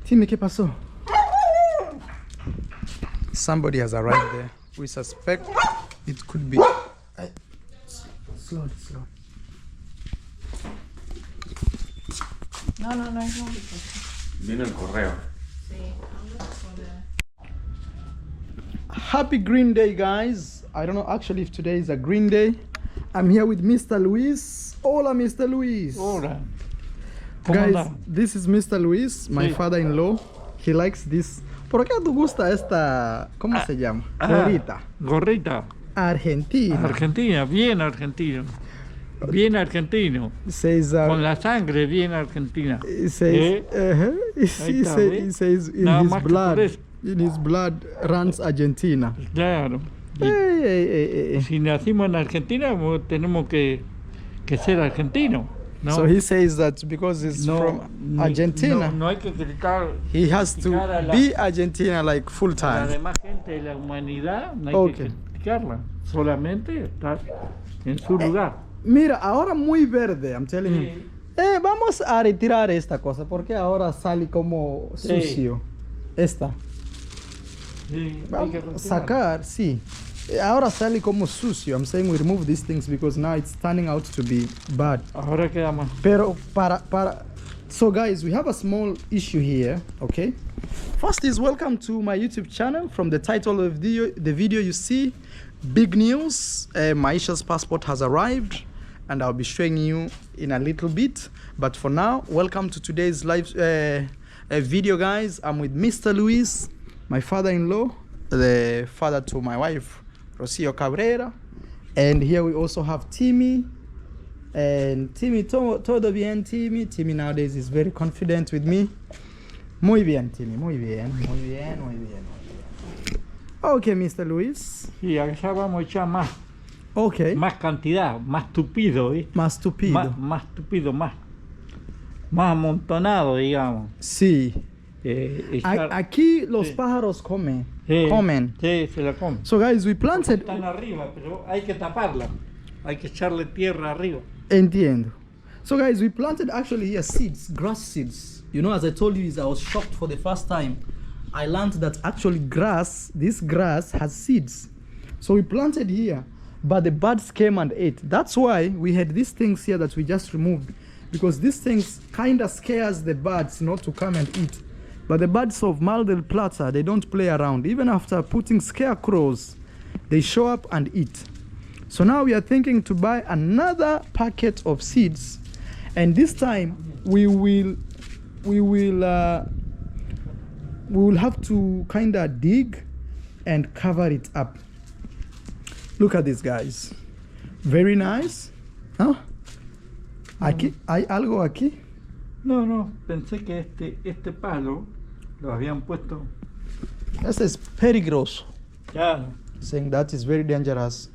Dime, ¿qué pasó? Somebody has arrived there. We suspect it could be... Slowly. No. Vino el correo. Happy Green Day, guys. I don't know actually if today is a green day. I'm here with Mr. Luis. Hola, Mr. Luis. Hola. Guys, this is Mr. Luis, my father-in-law. He likes this. ¿Por qué te gusta esta? ¿Cómo se llama? Gorrita. Gorrita. Argentina. Argentina, bien argentino. Bien argentino. Says, con la sangre bien argentina. He says, he says in his blood runs Argentina. Claro. Si nacimos en Argentina, tenemos que ser argentinos. No. So he says that because he's from Argentina, no hay que gritar, he has to be Argentina like full time. La demás gente de la humanidad no hay que criticarla, solamente estar en su lugar. Mira, ahora muy verde, I'm telling him. Vamos a retirar esta cosa porque ahora sale como sucio. Esta. Vamos a sacar, sí. Ahora sale como sucio. I'm saying we remove these things because now it's turning out to be bad. Ahora queda más. Pero so guys, we have a small issue here, okay? First is welcome to my YouTube channel. From the title of the video you see, big news. Maisha's passport has arrived and I'll be showing you in a little bit. But for now, welcome to today's live video, guys. I'm with Mr. Luis, my father-in-law, the father to my wife, Rocio Cabrera. And here we also have Timmy. And Timmy, todo bien, Timmy. Timmy nowadays is very confident with me. Muy bien, Timmy, muy bien. Okay, Mr. Luis. Sí, acá vamos a echar más. Okay. Más cantidad, más tupido, ¿viste? Más tupido. Más tupido, más amontonado, digamos. Sí. Aquí los pájaros comen. Sí, se la comen. So guys, we planted... Están arriba, pero hay que taparla. Hay que echarle tierra arriba. Entiendo. So guys, we planted actually here seeds, grass seeds. You know, as I told you, I was shocked for the first time. I learned that actually this grass has seeds. So we planted here, but the birds came and ate. That's why we had these things here that we just removed, because these things kind of scares the birds not to come and eat. But the birds of Mar del Plata, they don't play around. Even after putting scarecrows, they show up and eat. So now we are thinking to buy another packet of seeds, and this time we will have to kind of dig and cover it up. Look at this, guys. Very nice. Huh? Aquí, ¿hay algo aquí? No, pensé que este palo lo habían puesto. Este es peligroso. Claro. Saying that is very dangerous.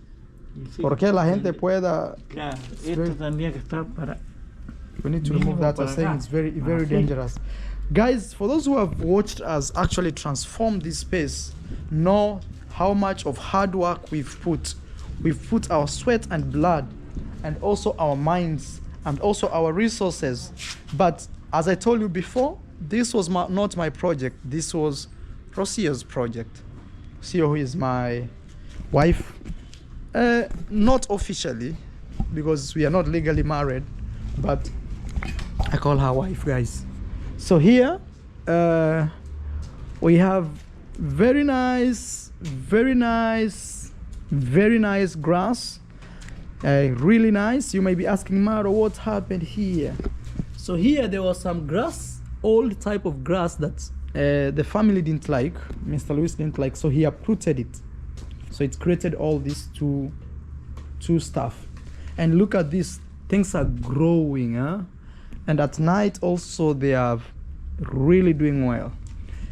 Sí, porque la gente pueda... Claro, esto tendría que estar para... We need to remove that. I'm saying it's very dangerous. Guys, for those who have watched us actually transform this space, know how much of hard work we've put. We've put our sweat and blood, and also our minds, and also our resources. But as I told you before, this was not my project. This was Rocio's project. Rocio, who is my wife, not officially, because we are not legally married, but I call her wife, guys. So here we have very nice grass. Really nice. You may be asking, Maro, what happened here? So here there was some grass, old type of grass that the family didn't like, Mr. Luis didn't like, so he uprooted it. So it created all these two stuff. And look at this, things are growing, huh? And at night also they are really doing well.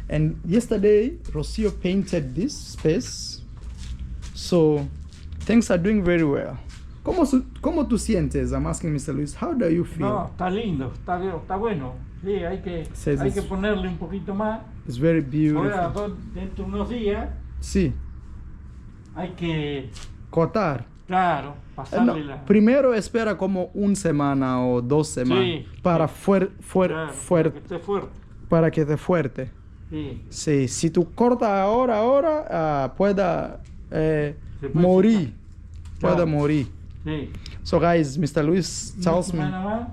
And yesterday Rocio painted this space, so things are doing very well. ¿Cómo tú sientes? I'm asking Mr. Luis, how do you feel? No, está lindo, está bueno. Sí, hay que ponerle un poquito más. It's very beautiful. Ahora, dentro de unos días, sí, hay que cortar. Claro, pasarle la... Primero espera como una semana o 2 semanas, sí, sí, para claro, fuerte. que esté fuerte. para que esté fuerte. Sí. Sí, si tú cortas ahora, pueda Se puede morir. secar. Pueda Claro. morir. Sí. So guys, Mr. Luis Una tells me semana más,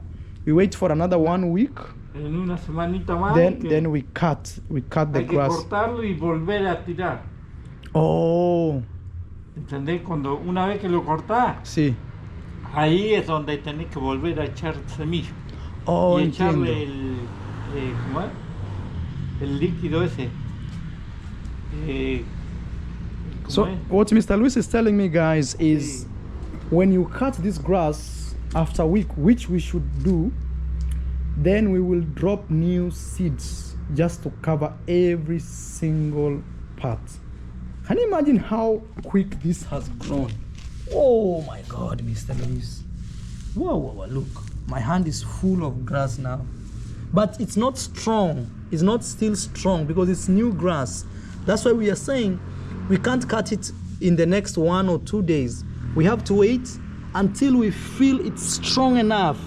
we wait for another 1 week, en una semanita más, then we cut the hay que grass. cortarlo y volver a tirar. Oh, ¿Entendés? Cuando una vez que lo cortás, sí. ahí es donde tenés que volver a echar semilla. Oh, y entiendo. echarle ¿cómo es? El líquido ese. ¿Cómo So es? what Mr. Luis is telling me, guys, is Sí. when you cut this grass after a week, which we should do, then we will drop new seeds just to cover every single part. Can you imagine how quick this has grown? Oh my God, Mr. Luis. Whoa, whoa, whoa, look. My hand is full of grass now. But it's not strong. It's not still strong because it's new grass. That's why we are saying we can't cut it in the next 1 or 2 days. We have to wait until we feel it's strong enough.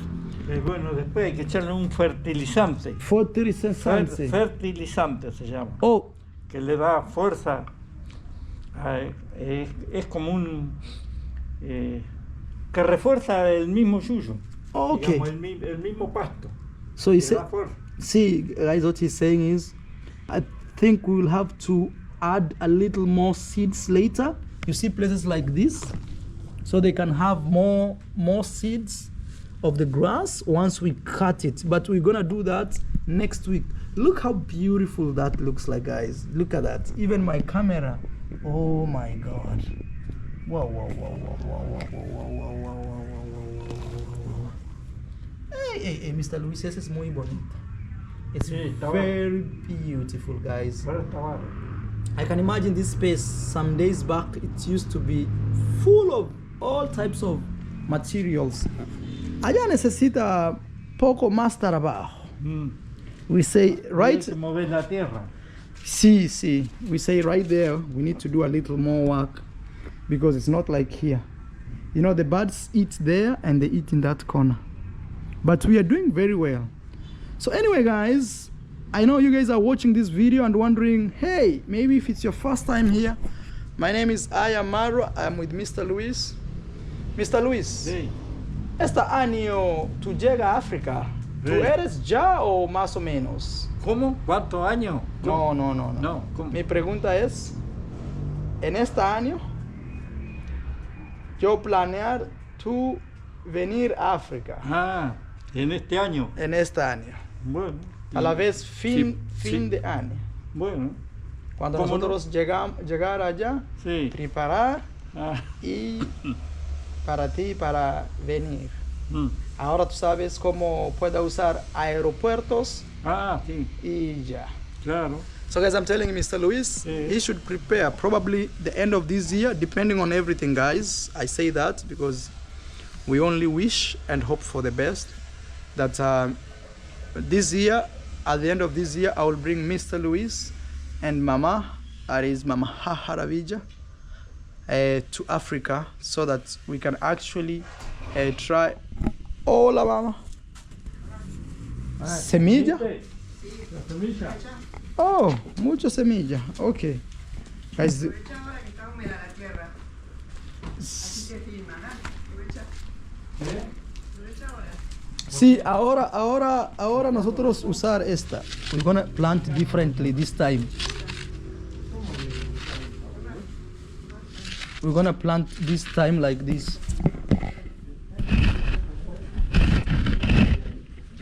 Bueno, después hay que echarle un fertilizante. Fertilizante. Fertilizante se llama. Oh, Que le da fuerza. Es como un... que refuerza el mismo yuyo. okay. Digamos, el mismo pasto. So he Que said, da fuerza. see, guys, what he's saying is, I think we will have to add a little more seeds later. You see places like this, so they can have more seeds of the grass once we cut it. But we're gonna do that next week. Look how beautiful that looks like, guys. Look at that. Even my camera. Oh my God. Whoa, whoa, whoa, whoa, whoa, whoa, whoa, whoa, whoa, whoa, whoa, whoa. Hey, Mr. Luis, ese es muy bonito. It's Sí, está very beautiful, guys. Ahora está barro. I can imagine this space some days back. It used to be full of all types of materials. Allá necesita poco más trabajo. We say, right? Hay que mover la tierra. See. We say right there, we need to do a little more work because it's not like here. You know, the birds eat there and they eat in that corner. But we are doing very well. So anyway, guys, I know you guys are watching this video and wondering, hey, maybe if it's your first time here, my name is Ayamaro. I'm with Mr. Luis. Mr. Luis, Sí. este año tú llegas a África, ¿tú Sí. eres ya o más o menos? ¿Cómo? ¿Cuántos años? No. No, ¿cómo? Mi pregunta es, en este año, yo planear tú venir a África, Ah, en este año. en este año, Bueno. a la vez fin sí. de año. Bueno, Cuando ¿Cómo nosotros llegar allá, sí. preparar Ah, y para ti, para venir. mm. Ahora tú sabes cómo puedes usar aeropuertos Ah, sí, y ya. claro. So guys, I'm telling Mr. Luis, he should prepare probably the end of this year, depending on everything, guys. I say that because we only wish and hope for the best. That this year, at the end of this year, I will bring Mr. Luis and Mama, that is Mama Haravija, to Africa so that we can actually try. Hola, Mama. Semilla? La semilla. Oh, mucha semilla. Ok. Guys, Aprovecha ahora que está húmeda la tierra. Así se filma, ¿no? Aprovecha. Aprovecha ahora. sí, ahora nosotros usar esta. We're gonna plant differently this time. We're gonna plant this time like this.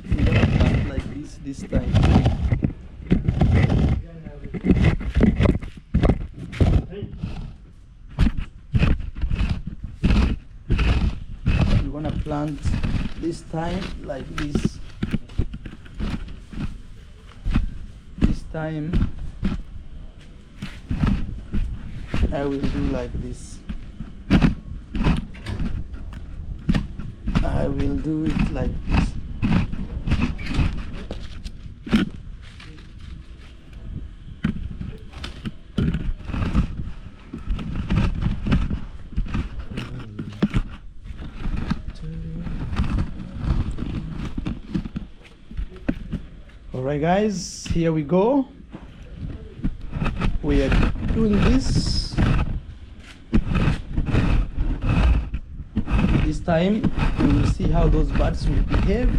We're gonna plant like this time. We're gonna plant this time like this. This time I will do like this. I will do it like this. All right, guys, here we go. We are doing this. This time we will see how those birds will behave.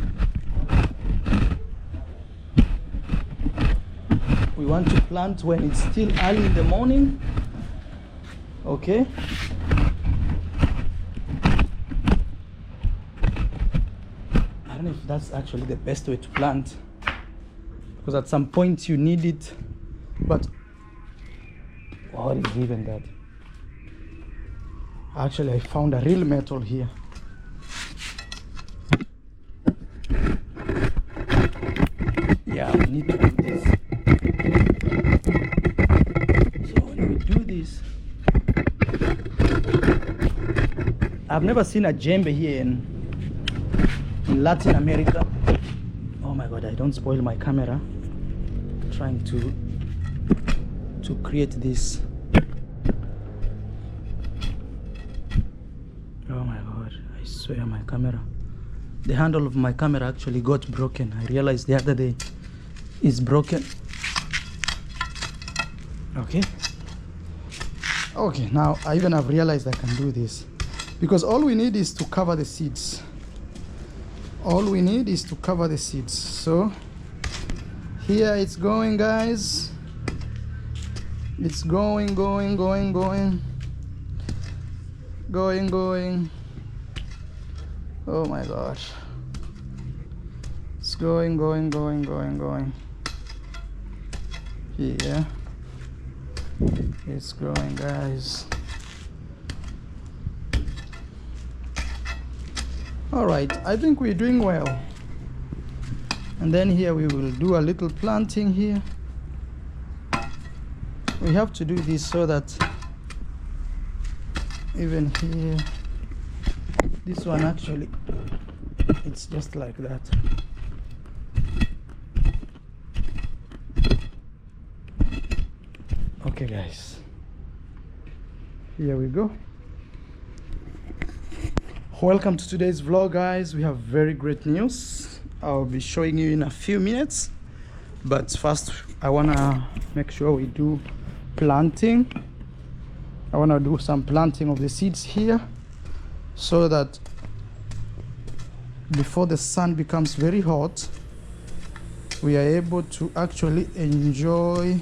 We want to plant when it's still early in the morning. Okay. I don't know if that's actually the best way to plant, because at some point you need it, but what is even that? Actually, I found a real metal here. Yeah, we need to do this. So when we do this, I've never seen a djembe here in Latin America. Oh my God, I don't spoil my camera. I'm trying to create this. Oh my God, I swear my camera. The handle of my camera actually got broken. I realized the other day it's broken. Okay. Okay, now I even have realized I can do this. Because all we need is to cover the seeds. All we need is to cover the seeds. So here it's going, guys. It's going. Oh my gosh. It's going. Here. It's growing, guys. All right, I think we're doing well. And then here we will do a little planting here. We have to do this so that even here, this one actually, it's just like that. Okay, guys, here we go. Welcome to today's vlog, guys. We have very great news. I'll be showing you in a few minutes, but first I wanna make sure we do planting. I wanna do some planting of the seeds here so that before the sun becomes very hot, we are able to actually enjoy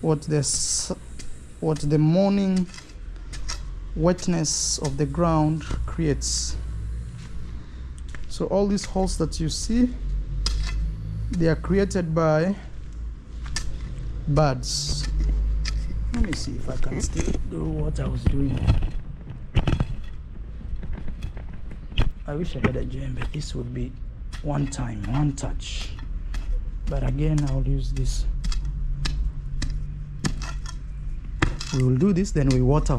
what the morning wetness of the ground creates. So all these holes that you see, they are created by birds. Let me see if I can still do what I was doing. I wish I had a djembe. This would be one time, one touch. But again, I'll use this. We will do this, then we water.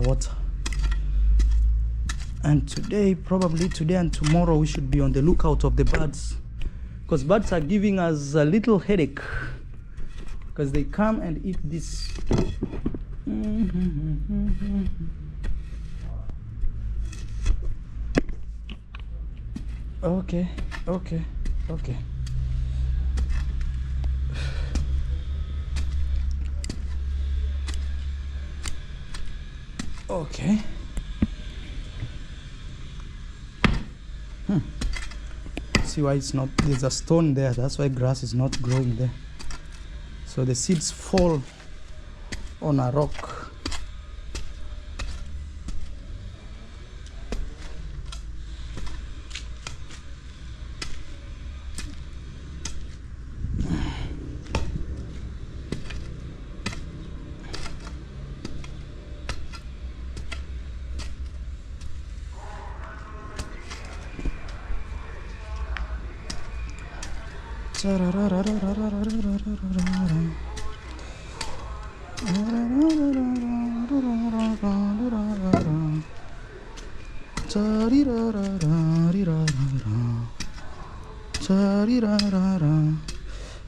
And today, probably today and tomorrow, we should be on the lookout of the birds, because birds are giving us a little headache because they come and eat this. Okay. Okay. See why it's not, there's a stone there, that's why grass is not growing there. So the seeds fall on a rock.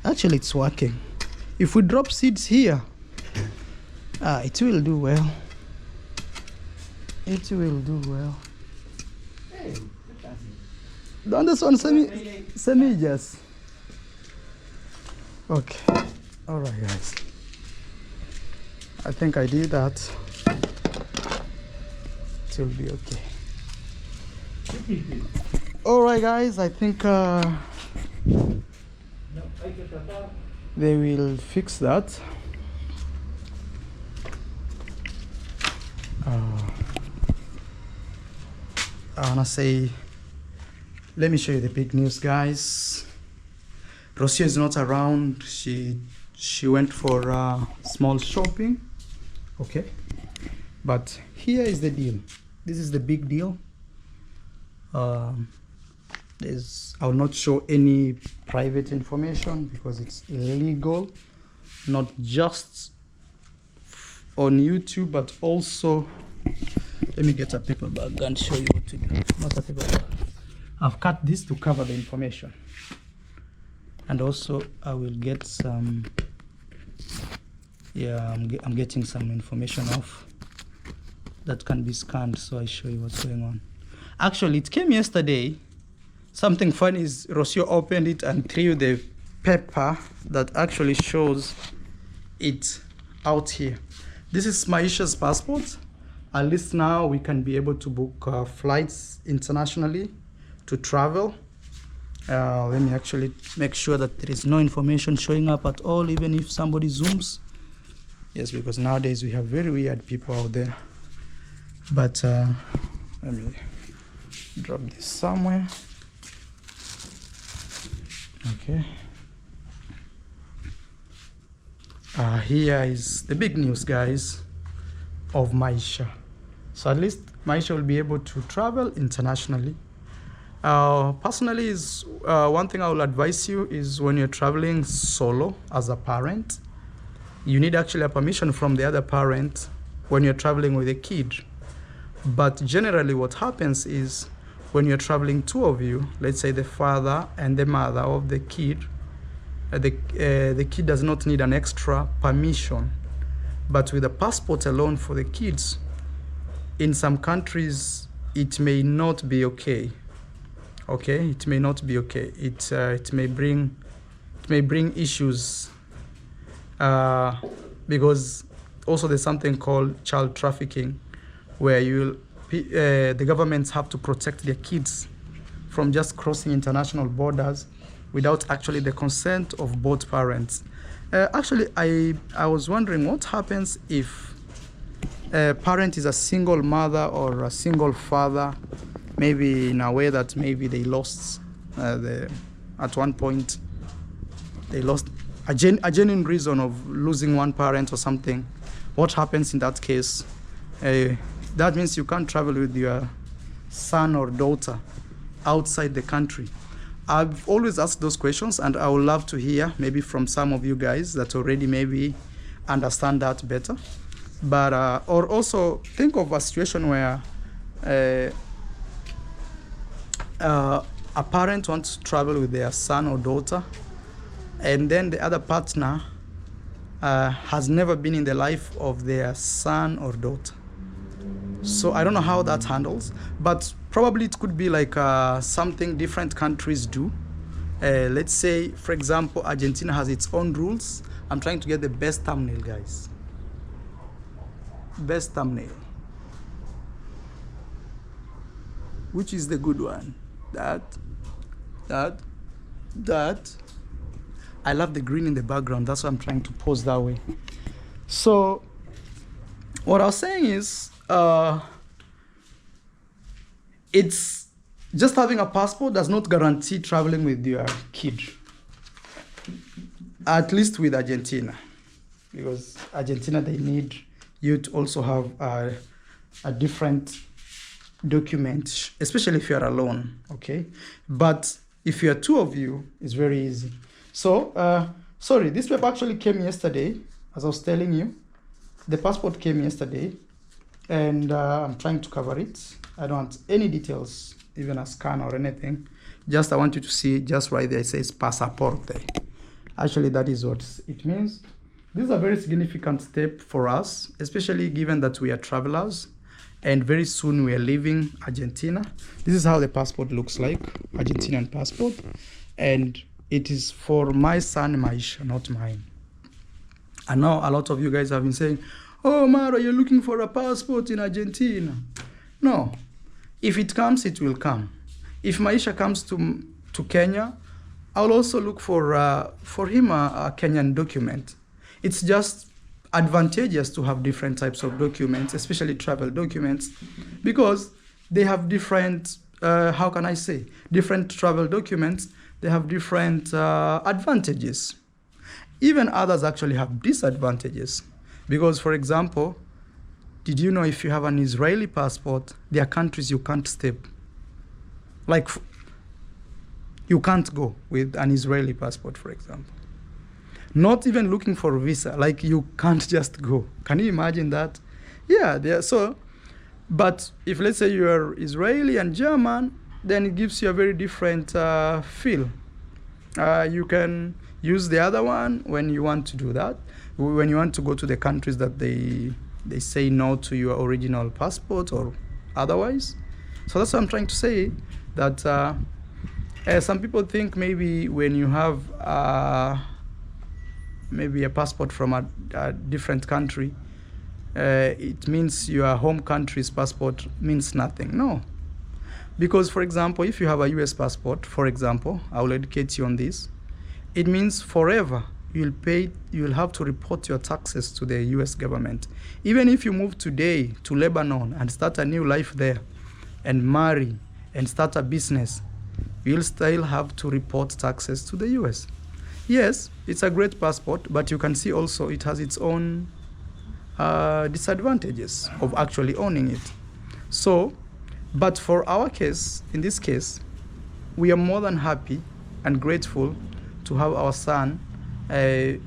Actually, it's working. If we drop seeds here, it will do well. It will do well. ¿Dónde son semillas? Okay. All right, guys. I think I did that. It will be okay. All right, guys. I think they will fix that. I wanna say, let me show you the big news, guys. Rocio is not around. She went for small shopping. Okay, but here is the deal. This is the big deal. I will not show any private information because it's illegal, not just on YouTube, but also, let me get a paper bag and show you what to do. Not a paper bag. I've cut this to cover the information. And also I will get some, I'm getting some information off that can be scanned, so I show you what's going on. Actually, it came yesterday. Something funny is Rocio opened it and threw the paper that actually shows it out here. This is Maisha's passport. At least now we can be able to book flights internationally to travel. Let me actually make sure that there is no information showing up at all, even if somebody zooms. Yes, because nowadays we have very weird people out there. But let me drop this somewhere. Okay. Here is the big news, guys, of Maisha. So at least Maisha will be able to travel internationally. Personally, is one thing I will advise you is when you're traveling solo as a parent, you need actually a permission from the other parent when you're traveling with a kid. But generally what happens is when you're traveling two of you, let's say the father and the mother of the kid, the kid does not need an extra permission. But with a passport alone for the kids, in some countries it may not be okay. Okay, it may not be okay. It may bring issues because also there's something called child trafficking, where the governments have to protect their kids from just crossing international borders without actually the consent of both parents. Actually, I was wondering what happens if a parent is a single mother or a single father, maybe in a way that maybe they lost at one point they lost a genuine reason of losing one parent or something. What happens in that case? That means you can't travel with your son or daughter outside the country. I've always asked those questions, and I would love to hear maybe from some of you guys that already maybe understand that better. But or also think of a situation where a parent wants to travel with their son or daughter, and then the other partner has never been in the life of their son or daughter. So I don't know how that handles, but probably it could be like something different countries do. Let's say, for example, Argentina has its own rules. I'm trying to get the best thumbnail, guys. Best thumbnail. Which is the good one? That. I love the green in the background. That's why I'm trying to pose that way. So what I was saying is, it's just having a passport does not guarantee traveling with your kid. At least with Argentina, because Argentina, they need you to also have a different document, especially if you're alone, okay? But if you're two of you, it's very easy. So, sorry, this paper actually came yesterday, as I was telling you. The passport came yesterday, and I'm trying to cover it. I don't want any details, even a scan or anything. Just I want you to see just right there, it says pasaporte. Actually, that is what it means. This is a very significant step for us, especially given that we are travelers, and very soon we are leaving Argentina. This is how the passport looks like, Argentinian passport. And it is for my son Maisha, not mine. I know a lot of you guys have been saying, oh, Maro, you're looking for a passport in Argentina. No. If it comes, it will come. If Maisha comes to Kenya, I'll also look for him a Kenyan document. It's just advantageous to have different types of documents, especially travel documents, because they have different, different travel documents, they have different advantages. Even others actually have disadvantages. Because, for example, did you know if you have an Israeli passport, there are countries you can't step? Like, you can't go with an Israeli passport, for example. Not even looking for a visa, like you can't just go. Can you imagine that? Yeah, but if let's say you are Israeli and German, then it gives you a very different feel. You can use the other one when you want to do that, when you want to go to the countries that they say no to your original passport or otherwise. So that's what I'm trying to say, that some people think maybe when you have maybe a passport from a different country, it means your home country's passport means nothing. No. Because, for example, if you have a US passport, for example, I will educate you on this, it means forever you'll have to report your taxes to the US government. Even if you move today to Lebanon and start a new life there and marry and start a business, you'll still have to report taxes to the US. Yes, it's a great passport, but you can see also it has its own disadvantages of actually owning it. So, but for our case, in this case, we are more than happy and grateful to have our son at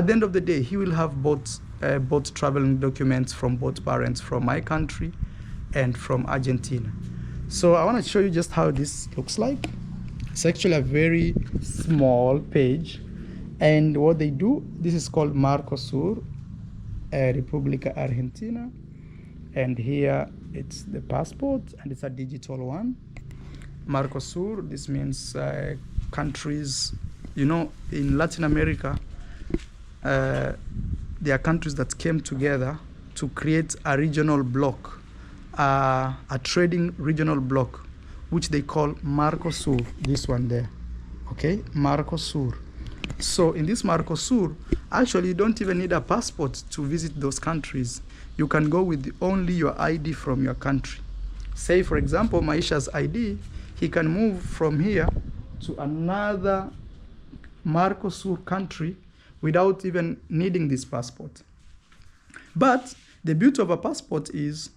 the end of the day, he will have both traveling documents from both parents, from my country and from Argentina. So I want to show you just how this looks like. It's actually a very small page, and what they do, this is called Mercosur, República Argentina, and here it's the passport, and it's a digital one. Mercosur, this means countries, in Latin America, there are countries that came together to create a regional bloc, a trading regional bloc, which they call Mercosur, this one there, okay, Mercosur. So in this Mercosur, actually you don't even need a passport to visit those countries. You can go with only your ID from your country. Say, for example, Maisha's ID, he can move from here to another Mercosur country without even needing this passport. But the beauty of a passport is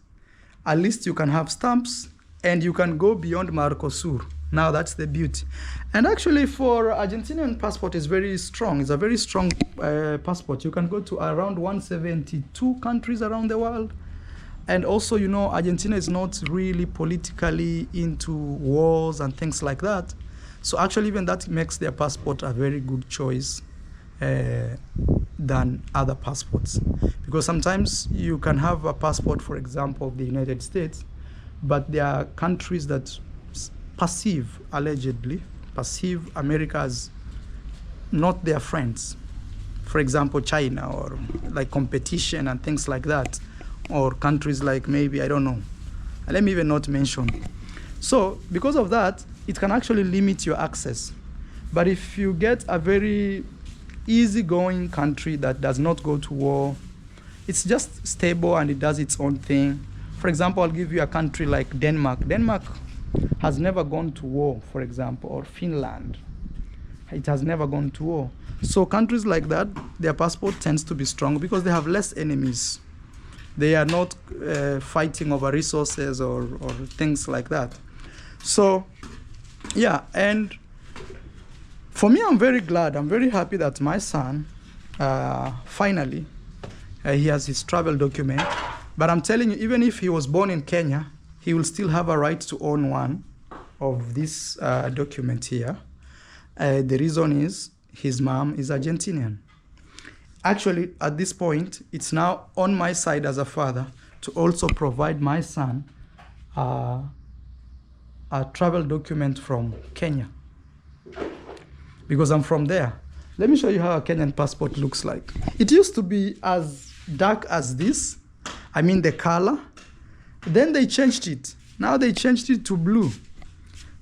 at least you can have stamps and you can go beyond Mercosur. Now that's the beauty. And actually for Argentinian passport is very strong. It's a very strong passport. You can go to around 172 countries around the world. And also, Argentina is not really politically into wars and things like that. So actually even that makes their passport a very good choice than other passports. Because sometimes you can have a passport, for example, of the United States, but there are countries that allegedly perceive America as not their friends. For example, China, or like competition and things like that. Or countries like maybe, I don't know. Let me even not mention. So because of that, it can actually limit your access. But if you get a very easygoing country that does not go to war, it's just stable and it does its own thing. For example, I'll give you a country like Denmark. Denmark has never gone to war, for example, or Finland. It has never gone to war. So countries like that, their passport tends to be strong because they have less enemies. They are not fighting over resources or things like that. So, yeah, and for me, I'm very glad, I'm very happy that my son, finally, he has his travel document. But I'm telling you, even if he was born in Kenya, he will still have a right to own one of this document here. The reason is his mom is Argentinian. Actually, at this point, it's now on my side as a father to also provide my son a travel document from Kenya because I'm from there. Let me show you how a Kenyan passport looks like. It used to be as dark as this. I mean the color. Then they changed it. Now they changed it to blue,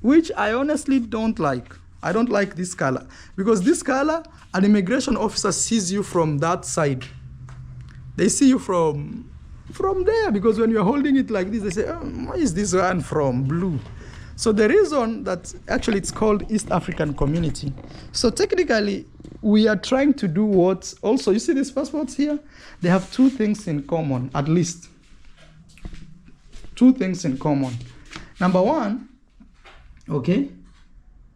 which I honestly don't like. I don't like this color because this color, an immigration officer sees you from that side. They see you from there because when you're holding it like this, they say, oh, where is this one from? Blue. So the reason that actually it's called East African Community. So technically, we are trying to do what also, you see these passports here? They have two things in common, at least. Two things in common. Number one, okay?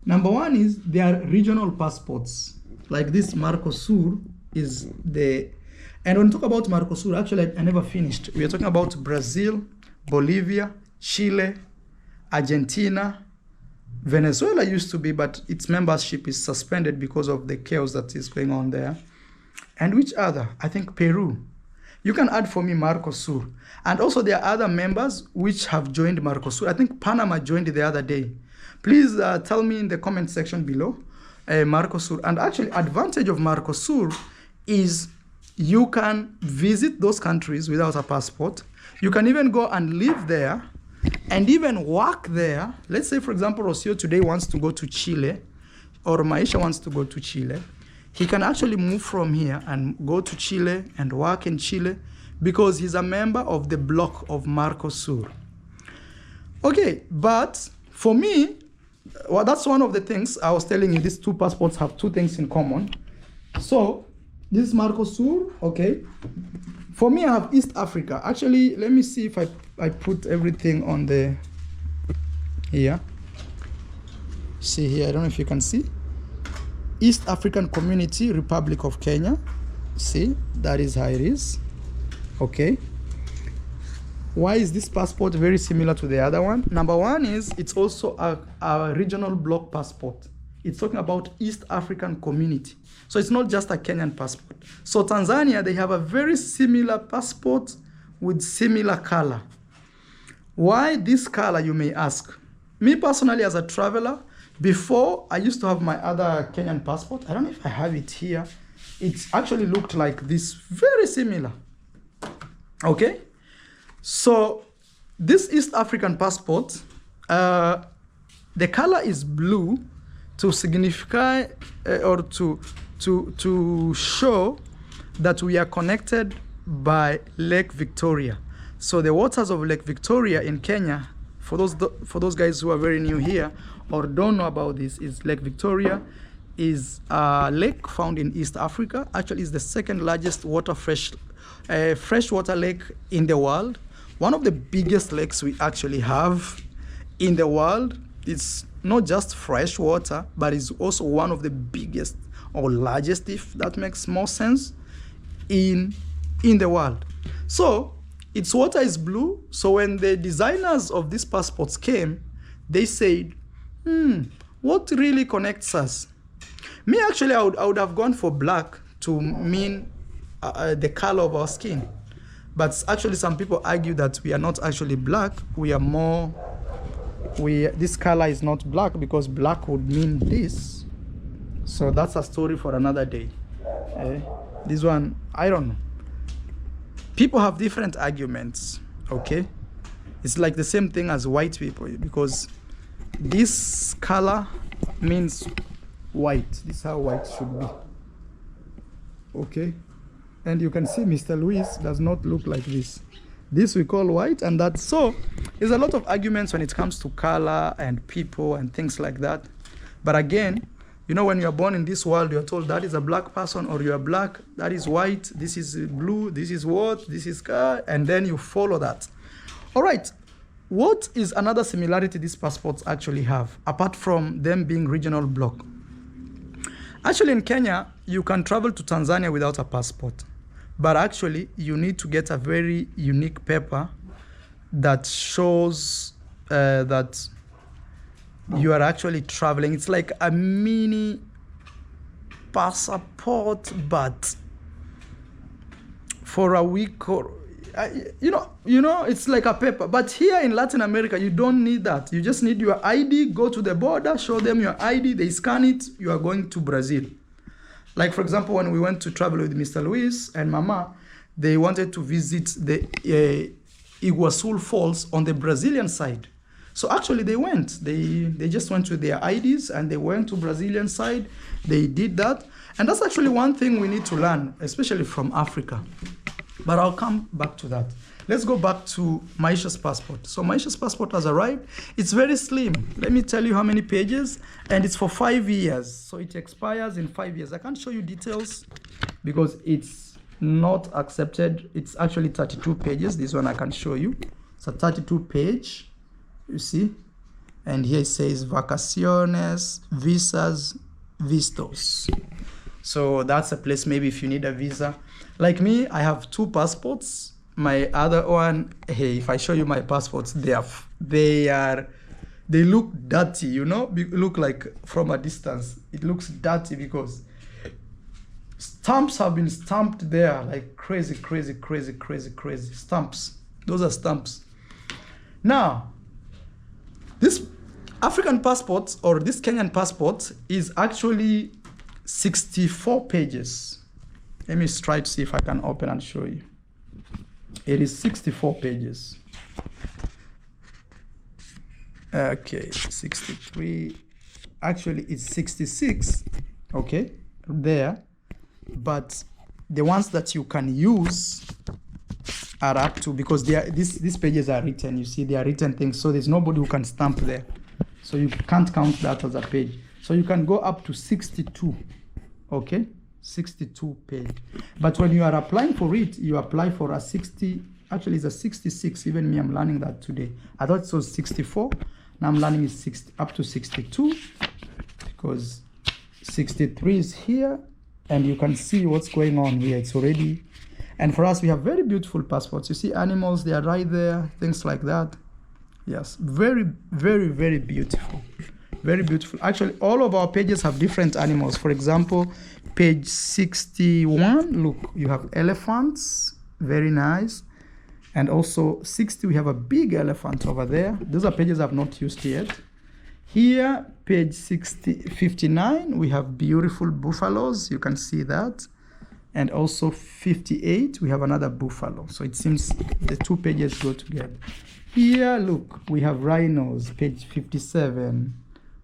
Number one is they are regional passports. Like this Mercosur is the, and when we talk about Mercosur, actually I never finished. We are talking about Brazil, Bolivia, Chile, Argentina, Venezuela used to be, but its membership is suspended because of the chaos that is going on there. And which other? I think Peru. You can add for me Mercosur. And also there are other members which have joined Mercosur. I think Panama joined the other day. Please tell me in the comment section below, Mercosur. And actually advantage of Mercosur is you can visit those countries without a passport. You can even go and live there and even work there. Let's say, for example, Rocio today wants to go to Chile, or Maisha wants to go to Chile. He can actually move from here and go to Chile and work in Chile because he's a member of the bloc of Mercosur. Okay, but for me, well, that's one of the things I was telling you. These two passports have two things in common. So this is Mercosur, okay. For me, I have East Africa. Actually, let me see if I put everything on the here. See here, I don't know if you can see. East African Community, Republic of Kenya. See, that is how it is. Okay. Why is this passport very similar to the other one? Number one is it's also a regional bloc passport. It's talking about East African Community. So it's not just a Kenyan passport. So Tanzania, they have a very similar passport with similar color. Why this color, you may ask? Me personally, as a traveler, before I used to have my other Kenyan passport. I don't know if I have it here. It actually looked like this, very similar. Okay? So this East African passport, the color is blue to signify or to show that we are connected by Lake Victoria. So the waters of Lake Victoria in Kenya, for those guys who are very new here or don't know about this, is Lake Victoria is a lake found in East Africa. Actually, it's the second largest freshwater lake in the world. One of the biggest lakes we actually have in the world. It's not just fresh water, but it's also one of the biggest or largest, if that makes more sense, in the world. So its water is blue. So when the designers of these passports came, they said, what really connects us? Me, actually, I would have gone for black to mean the color of our skin. But actually, some people argue that we are not actually black. We are more, this color is not black because black would mean this. So that's a story for another day. This one, I don't know. People have different arguments, okay? It's like the same thing as white people because this color means white. This is how white should be, okay? And you can see Mr. Luis does not look like this. This we call white, and that's so. There's a lot of arguments when it comes to color and people and things like that. But again, you know, when you're born in this world, you're told that is a black person, or you are black, that is white, this is blue, this is what, this is car, and then you follow that. All right. What is another similarity these passports actually have, apart from them being regional bloc? Actually, in Kenya, you can travel to Tanzania without a passport. But actually, you need to get a very unique paper that shows that you are actually traveling. It's like a mini passport, but for a week, or it's like a paper. But here in Latin America, you don't need that. You just need your ID. Go to the border, show them your ID. They scan it. You are going to Brazil. Like, for example, when we went to travel with Mr. Luis and Mama, they wanted to visit the Iguazu Falls on the Brazilian side. So actually they went. They just went with their IDs and they went to Brazilian side. They did that. And that's actually one thing we need to learn, especially from Africa. But I'll come back to that. Let's go back to Maisha's passport. So Maisha's passport has arrived. It's very slim. Let me tell you how many pages. And it's for 5 years. So it expires in 5 years. I can't show you details because it's not accepted. It's actually 32 pages. This one I can show you. It's a 32 page. You see? And here it says vacaciones, visas, vistos. So that's a place maybe if you need a visa. Like me, I have 2 passports. My other one, hey, if I show you my passports, they look dirty, look like from a distance. It looks dirty because stamps have been stamped there like crazy stamps. Those are stamps. Now, this African passport or this Kenyan passport is actually 64 pages. Let me try to see if I can open and show you. It is 64 pages. Okay, 63. Actually, it's 66. Okay, there. But the ones that you can use are up to, because these pages are written. You see, they are written things. So there's nobody who can stamp there. So you can't count that as a page. So you can go up to 62. Okay. 62 page. But when you are applying for it, you apply for a 60. Actually, it's a 66. Even me, I'm learning that today. I thought it was 64. Now I'm learning it's 60 up to 62 because 63 is here, and you can see what's going on here. It's already. And for us, we have very beautiful passports. You see animals, they are right there, things like that. Yes, very beautiful. Very beautiful. Actually, all of our pages have different animals. For example, page 61, look, you have elephants. Very nice. And also 60, we have a big elephant over there. Those are pages I've not used yet. Here, page 59, we have beautiful buffaloes. You can see that. And also 58, we have another buffalo. So it seems the 2 pages go together. Here, look, we have rhinos, page 57.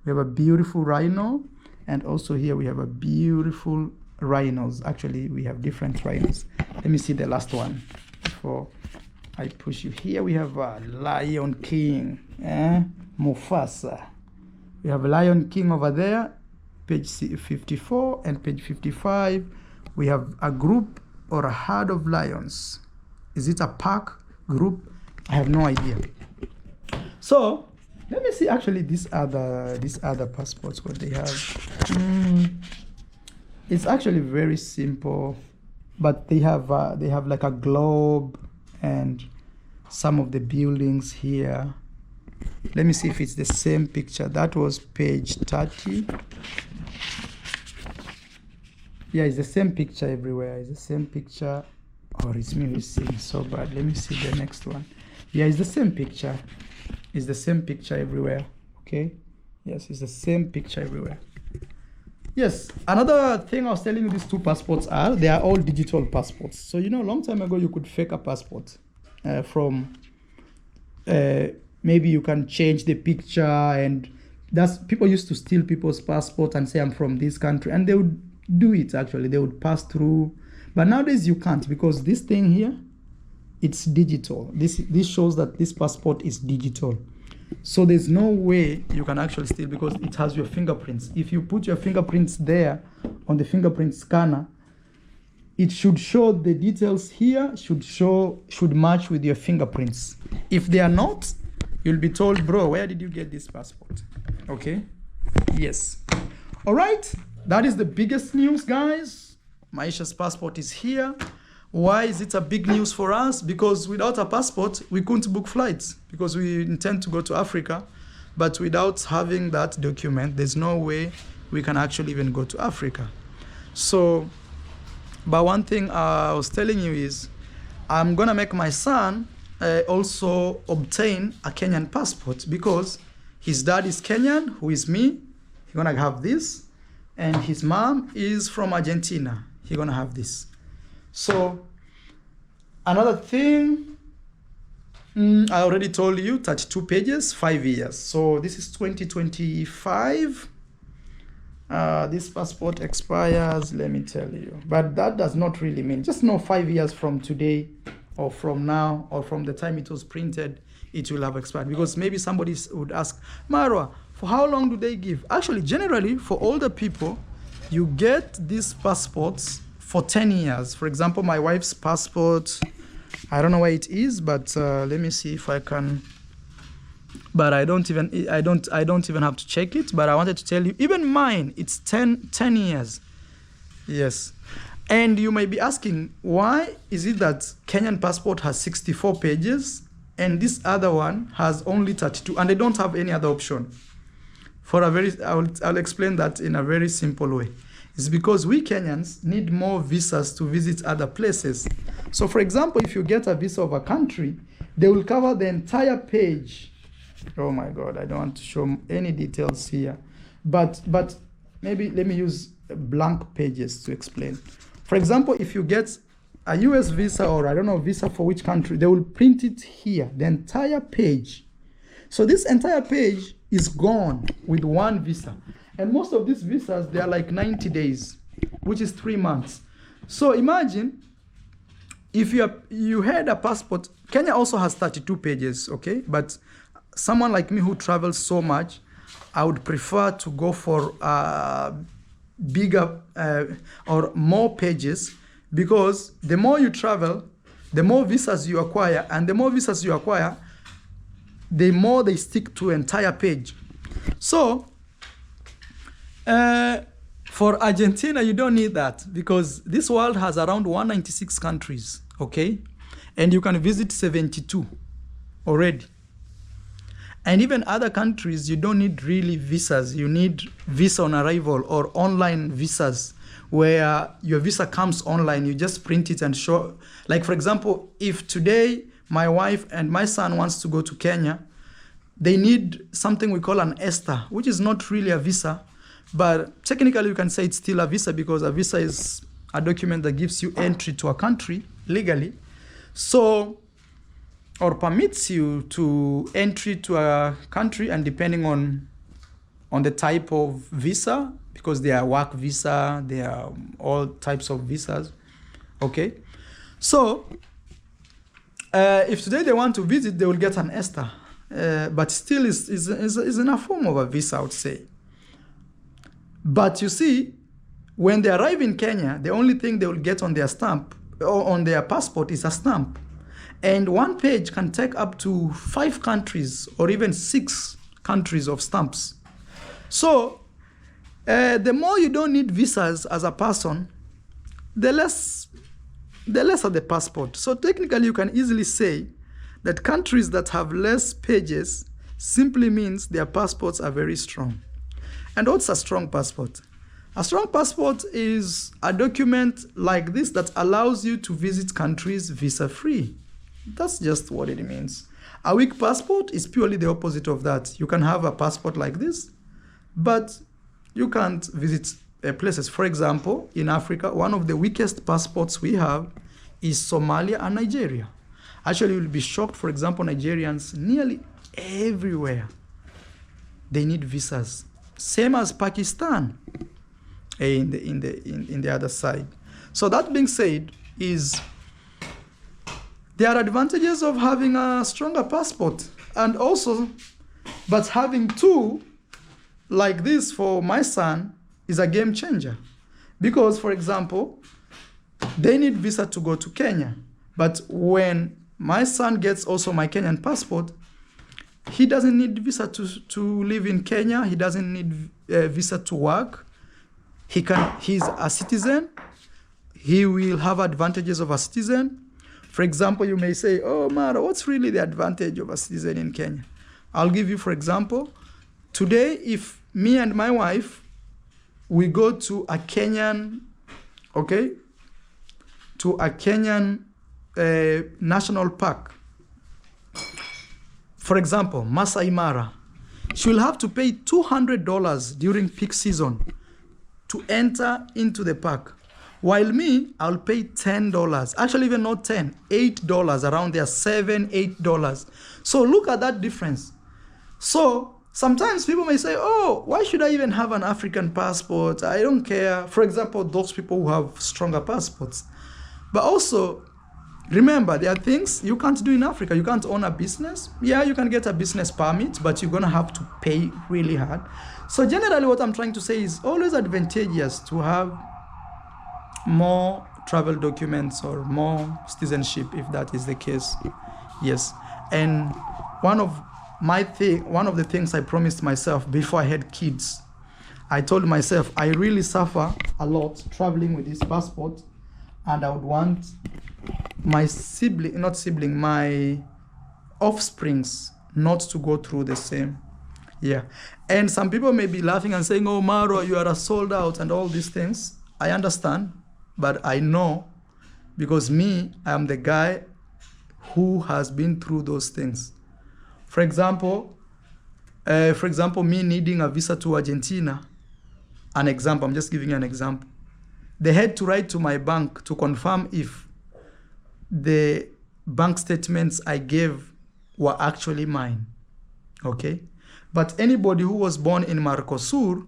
We have a beautiful rhino, and also here we have a beautiful rhinos. Actually, we have different rhinos. Let me see the last one before I push you. Here we have a Lion King, Mufasa. We have a Lion King over there, page 54, and page 55. We have a group or a herd of lions. Is it a pack, group? I have no idea. So let me see actually these other passports, what they have. It's actually very simple, but they have like a globe and some of the buildings here. Let me see if it's the same picture. That was page 30. Yeah, it's the same picture everywhere. It's the same picture. Oh, it's me who's seeing so bad. Let me see the next one. Yeah, it's the same picture. It's the same picture everywhere. Okay. Yes, it's the same picture everywhere. Yes, another thing I was telling you, these 2 passports they are all digital passports. So a long time ago you could fake a passport from maybe you can change the picture, and that's people used to steal people's passport and say I'm from this country, and they would do it. Actually, they would pass through, but nowadays you can't, because this thing here, it's digital. This shows that this passport is digital. So there's no way you can actually steal, because it has your fingerprints. If you put your fingerprints there on the fingerprint scanner, it should show the details here, should match with your fingerprints. If they are not, you'll be told, bro, where did you get this passport? Okay? Yes. All right. That is the biggest news, guys. Maisha's passport is here. Why is it a big news for us? Because without a passport, we couldn't book flights, because we intend to go to Africa. But without having that document, there's no way we can actually even go to Africa. So, but one thing I was telling you is, I'm gonna make my son also obtain a Kenyan passport because his dad is Kenyan, who is me. He's gonna have this, and his mom is from Argentina. He's gonna have this. So another thing, I already told you, 32 pages, 5 years. So this is 2025. This passport expires, let me tell you. But that does not really mean, just know 5 years from today, or from now, or from the time it was printed, it will have expired. Because maybe somebody would ask, Marwa, for how long do they give? Actually, generally, for older people, you get these passports for 10 years. For example, my wife's passport, I don't know where it is, but let me see if I can. But I don't even have to check it. But I wanted to tell you, even mine, it's 10 years. Yes. And you may be asking, why is it that Kenyan passport has 64 pages and this other one has only 32, and they don't have any other option? I'll explain that in a very simple way. It's because we Kenyans need more visas to visit other places. So for example, if you get a visa of a country, they will cover the entire page. Oh my God, I don't want to show any details here. But maybe let me use blank pages to explain. For example, if you get a US visa, or I don't know, visa for which country, they will print it here, the entire page. So this entire page is gone with one visa. And most of these visas, they are like 90 days, which is 3 months. So imagine if you had a passport. Kenya also has 32 pages, okay? But someone like me who travels so much, I would prefer to go for bigger or more pages, because the more you travel, the more visas you acquire, and the more visas you acquire, the more they stick to entire page. So for Argentina, you don't need that, because this world has around 196 countries, okay? And you can visit 72 already. And even other countries, you don't need really visas. You need visa on arrival or online visas, where your visa comes online. You just print it and show. Like, for example, if today my wife and my son wants to go to Kenya, they need something we call an este, which is not really a visa, but technically you can say it's still a visa, because a visa is a document that gives you entry to a country legally. So, or permits you to entry to a country, and depending on the type of visa, because they are work visa, they are all types of visas, okay? So if today they want to visit, they will get an este, but still is in a form of a visa, I would say. But you see, when they arrive in Kenya, the only thing they will get on their stamp or on their passport is a stamp. And one page can take up to 5 countries or even 6 countries of stamps. So the more you don't need visas as a person, the lesser the passport. So technically you can easily say that countries that have less pages simply means their passports are very strong. And what's a strong passport? A strong passport is a document like this that allows you to visit countries visa-free. That's just what it means. A weak passport is purely the opposite of that. You can have a passport like this, but you can't visit places. For example, in Africa, one of the weakest passports we have is Somalia and Nigeria. Actually, you'll be shocked, for example, Nigerians, nearly everywhere, they need visas. Same as Pakistan in the other side. So that being said, there are advantages of having a stronger passport, and also, but having 2 like this for my son is a game changer. Because, for example, they need visa to go to Kenya. But when my son gets also my Kenyan passport, he doesn't need visa to live in Kenya. He doesn't need visa to work. He's a citizen. He will have advantages of a citizen. For example, you may say, oh, Mara, what's really the advantage of a citizen in Kenya? I'll give you, for example, today, if me and my wife, we go to a Kenyan, okay, to a Kenyan national park, for example, Masai Mara, she will have to pay $200 during peak season to enter into the park. While me, I'll pay $10. Actually, even not 10, $8 around there, $7, $8. So look at that difference. So sometimes people may say, oh, why should I even have an African passport? I don't care. For example, those people who have stronger passports. But also, remember, there are things you can't do in Africa. You can't own a business. Yeah, you can get a business permit, but you're going to have to pay really hard. So generally, what I'm trying to say is always advantageous to have more travel documents or more citizenship, if that is the case. Yes. And one of the things I promised myself before I had kids, I told myself I really suffer a lot traveling with this passport, and I would want my my offsprings not to go through the same. Yeah. And some people may be laughing and saying, oh, Maro, you are a sold out and all these things. I understand, but I know, because me, I am the guy who has been through those things. For example, me needing a visa to Argentina, an example, I'm just giving you an example. They had to write to my bank to confirm if the bank statements I gave were actually mine, okay? But anybody who was born in Mercosur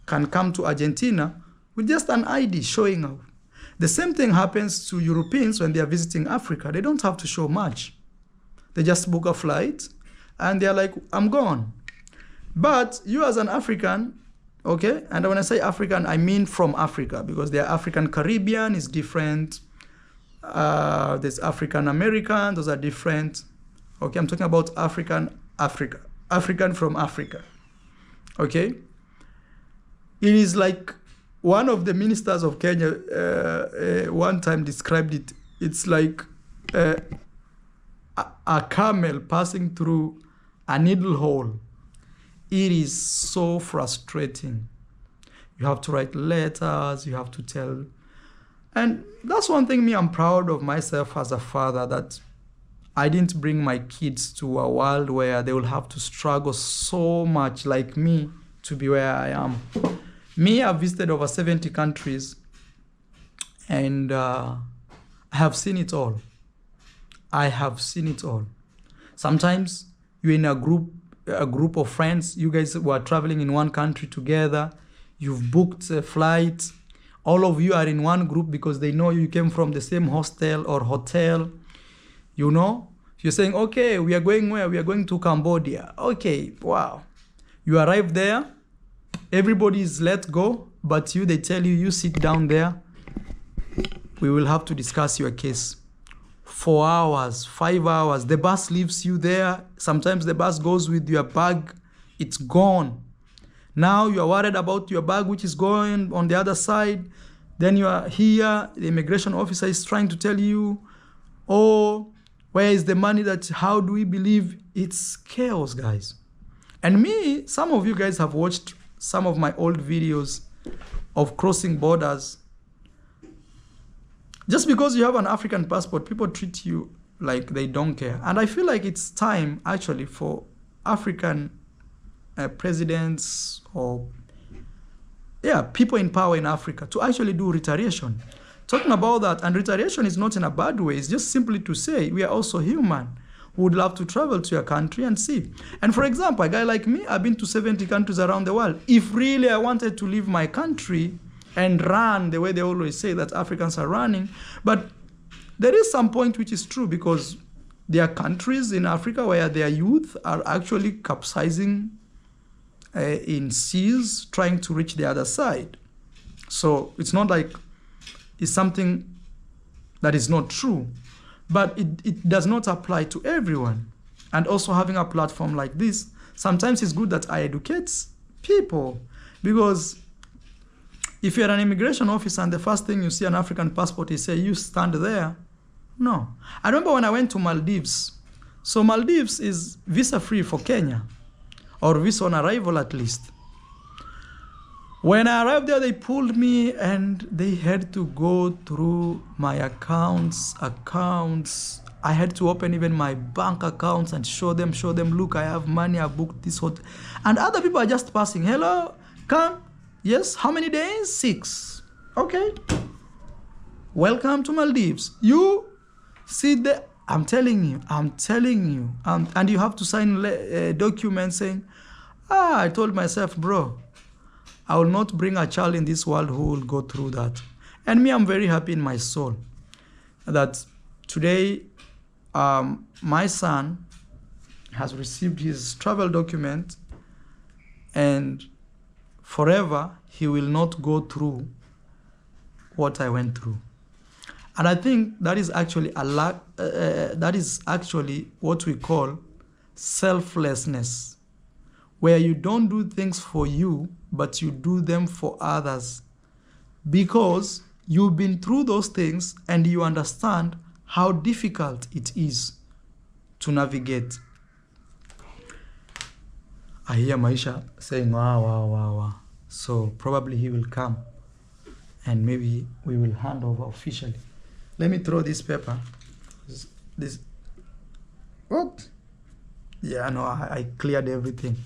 can come to Argentina with just an ID showing up. The same thing happens to Europeans when they are visiting Africa. They don't have to show much. They just book a flight and they're like, I'm gone. But you as an African, okay, and when I say African, I mean from Africa, because the African Caribbean is different. There's African American, those are different. Okay, I'm talking about African from Africa. Okay? It is like one of the ministers of Kenya one time described it. It's like a camel passing through a needle hole. It is so frustrating. You have to write letters, you have to tell. And that's one thing I'm proud of myself as a father, that I didn't bring my kids to a world where they will have to struggle so much like me to be where I am. Me, I've visited over 70 countries, and I have seen it all. I have seen it all. Sometimes you're in a group of friends, you guys were traveling in one country together, you've booked a flight, all of you are in one group because they know you came from the same hostel or hotel. You know, you're saying, okay, we are going where? We are going to Cambodia. Okay, wow. You arrive there, everybody is let go, but they tell you sit down there. We will have to discuss your case. 4 hours, 5 hours, the bus leaves you there. Sometimes the bus goes with your bag, it's gone. Now you are worried about your bag, which is going on the other side. Then you are here, the immigration officer is trying to tell you, oh, where is the money? How do we believe? It's chaos, guys. And me, some of you guys have watched some of my old videos of crossing borders. Just because you have an African passport, people treat you like they don't care. And I feel like it's time, actually, for African presidents or people in power in Africa to actually do retaliation. Talking about that, and retaliation is not in a bad way, it's just simply to say we are also human. We would love to travel to your country and see. And for example, a guy like me, I've been to 70 countries around the world. If really I wanted to leave my country and run the way they always say that Africans are running, but there is some point which is true, because there are countries in Africa where their youth are actually capsizing in seas trying to reach the other side. So it's not like it's something that is not true, but it does not apply to everyone. And also having a platform like this, sometimes it's good that I educate people, because if you're an immigration officer and the first thing you see an African passport is say, you stand there. No. I remember when I went to Maldives. So Maldives is visa free for Kenya, or visa on arrival at least. When I arrived there, they pulled me and they had to go through my accounts. I had to open even my bank accounts and show them, look, I have money, I booked this hotel. And other people are just passing. Hello, come. Yes, how many days? 6. Okay. Welcome to Maldives. You sit there. I'm telling you. And you have to sign a document saying, I told myself, bro, I will not bring a child in this world who will go through that. And me, I'm very happy in my soul that today my son has received his travel document, and forever he will not go through what I went through. And I think that is actually that is actually what we call selflessness, where you don't do things for you, but you do them for others, because you've been through those things and you understand how difficult it is to navigate. I hear Maisha saying, wow. So probably he will come and maybe we will hand over officially. Let me throw this paper. This. What? Yeah, no, I cleared everything.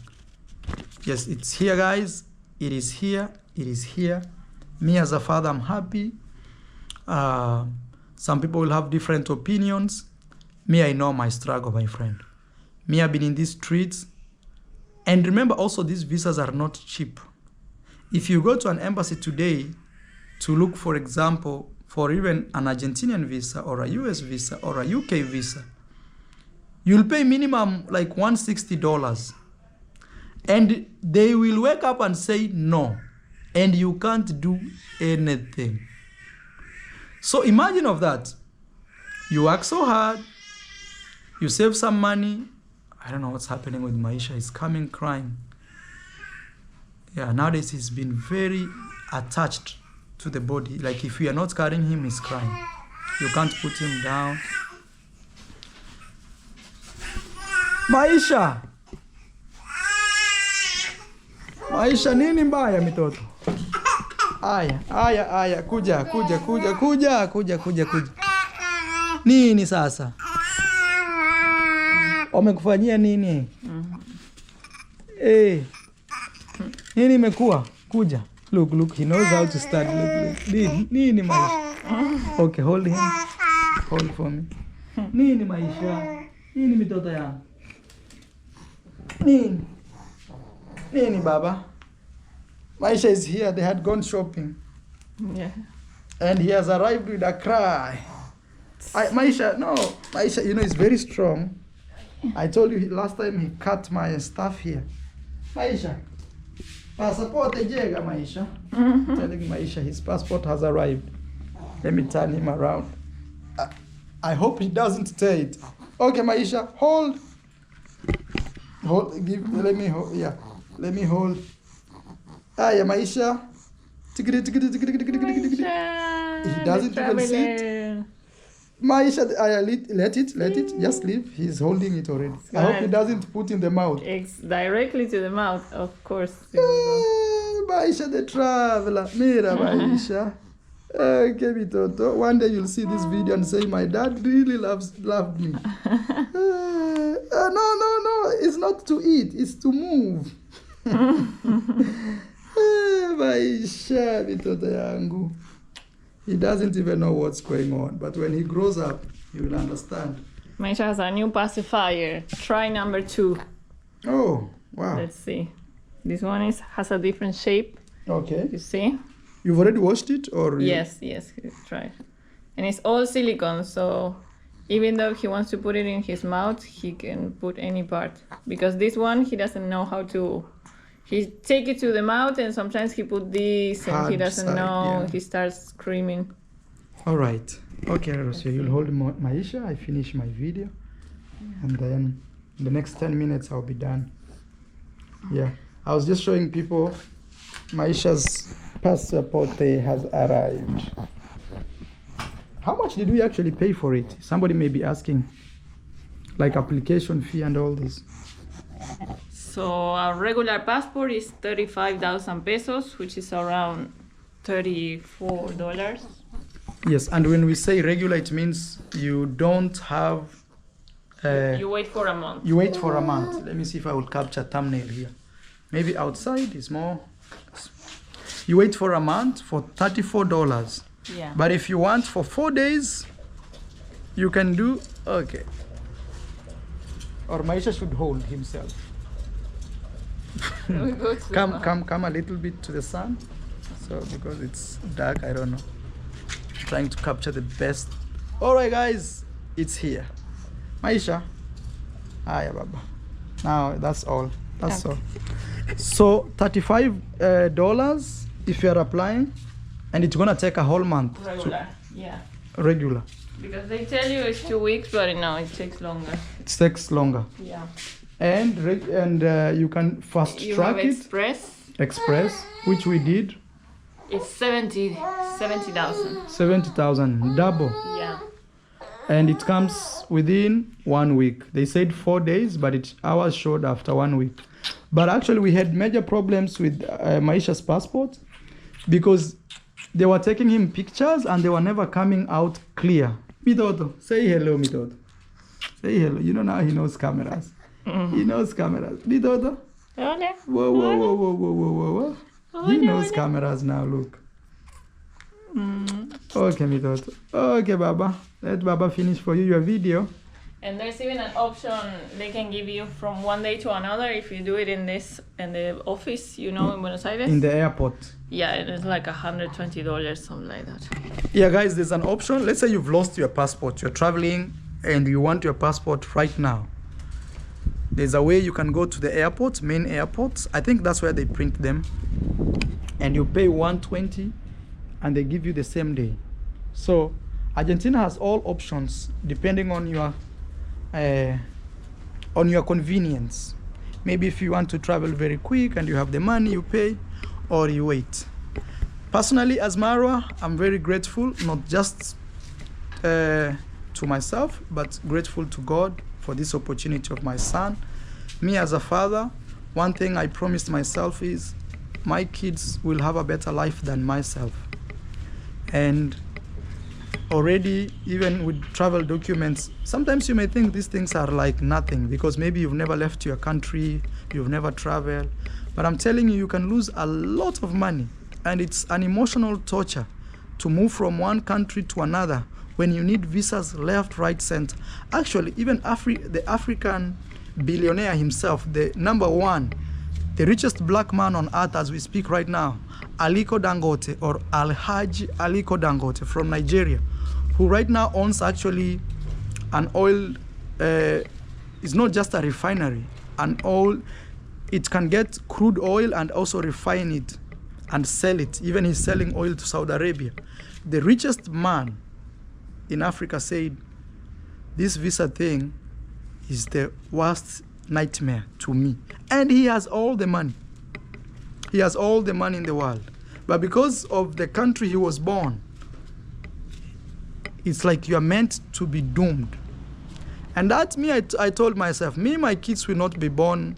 Yes, it's here, guys. It is here. Me as a father, I'm happy. Some people will have different opinions. Me, I know my struggle, my friend. Me, I've been in these streets. And remember also, these visas are not cheap. If you go to an embassy today to look, for example, for even an Argentinian visa or a US visa or a UK visa, you'll pay minimum like $160. And they will wake up and say no. And you can't do anything. So imagine of that. You work so hard. You save some money. I don't know what's happening with Maisha. He's coming crying. Yeah, nowadays he's been very attached to the body. Like if we are not carrying him, he's crying. You can't put him down. Maisha! Maisha, nini mbaya mitoto? Aya, kuja. Nini sasa? Wamekufanyia nini? Nini imekuwa? Kuja. Look, he knows how to start. Look. Nini Maisha? Okay, hold him. Hold for me. Nini Maisha? Nini mitoto yangu? Nini baba? Maisha is here. They had gone shopping. Yeah. And he has arrived with a cry. Maisha, you know, he's very strong. I told you last time he cut my stuff here. Maisha, passport ejega Maisha. Telling Maisha his passport has arrived. Let me turn him around. I hope he doesn't tear it. Okay, Maisha, hold. Let me hold. Yeah, let me hold. Yeah, Maisha. He doesn't even sit. Maisha, let it. Just leave. He's holding it already. I hope he doesn't put in the mouth. It's directly to the mouth, of course. Maisha the traveler. Mira, Maisha. Okay, Mitoto. One day you'll see this video and say, my dad really loved me. No. It's not to eat. It's to move. Maisha, Mitoto yangu. He doesn't even know what's going on. But when he grows up, he will understand. Maisha has a new pacifier. Try number 2. Oh, wow. Let's see. This one has a different shape. Okay. You see? You've already washed it? Or Yes, try. And it's all silicone, so even though he wants to put it in his mouth, he can put any part. Because this one, he doesn't know how to... He take it to the mouth and sometimes he put this and Hard he doesn't side, know. yeah. He starts screaming. All right. Okay, Rosia, you'll hold Maisha. I finish my video. And then in the next 10 minutes, I'll be done. Yeah. I was just showing people Maisha's passport has arrived. How much did we actually pay for it? Somebody may be asking. Like application fee and all this. So a regular passport is 35,000 pesos, which is around $34. Yes, and when we say regular, it means you don't have. You wait for a month. You wait for a month. Let me see if I will capture thumbnail here. Maybe outside is more. You wait for a month for $34. Yeah. But if you want for 4 days, you can do okay. Or Maisha should hold himself. We go to Come a little bit to the sun. So because it's dark, I don't know. Trying to capture the best. All right, guys, it's here. Maisha. Hiya, Baba. Now that's all. That's all. So $35 if you are applying, and it's gonna take a whole month. regular. Yeah. Regular. Because they tell you it's 2 weeks, but no, it takes longer. It takes longer. Yeah. And you can fast You track have it. Express. Which we did. It's 70,000. 70,000 double. Yeah. And it comes within 1 week. They said 4 days, but ours showed after 1 week. But actually, we had major problems with Maisha's passport because they were taking him pictures and they were never coming out clear. Mitoto, say hello, Mitoto. Say hello. You know now he knows cameras. He knows cameras. Mitoto. Hola. Whoa. He knows cameras now, look. Okay, Mitoto. Okay, Baba. Let Baba finish for you your video. And there's even an option they can give you from one day to another if you do it in the office, in Buenos Aires. In the airport. Yeah, and it's like $120, something like that. Yeah, guys, there's an option. Let's say you've lost your passport. You're traveling and you want your passport right now. There's a way you can go to the airport, main airports. I think that's where they print them. And you pay $120 and they give you the same day. So Argentina has all options depending on your convenience. Maybe if you want to travel very quick and you have the money, you pay or you wait. Personally, as Marwa, I'm very grateful, not just to myself, but grateful to God for this opportunity of my son. Me as a father, one thing I promised myself is my kids will have a better life than myself. And already, even with travel documents, sometimes you may think these things are like nothing because maybe you've never left your country, you've never traveled. But I'm telling you, you can lose a lot of money. And it's an emotional torture to move from one country to another when you need visas left, right, center. Actually, even the African billionaire himself, the number one, the richest black man on earth as we speak right now, Aliko Dangote, or Alhaji Aliko Dangote from Nigeria, who right now owns actually an oil, it's not just a refinery, an oil, it can get crude oil and also refine it and sell it. Even he's selling oil to Saudi Arabia. The richest man in Africa said, this visa thing is the worst nightmare to me. And he has all the money. He has all the money in the world. But because of the country he was born, it's like you are meant to be doomed. And that I told myself, my kids will not be born,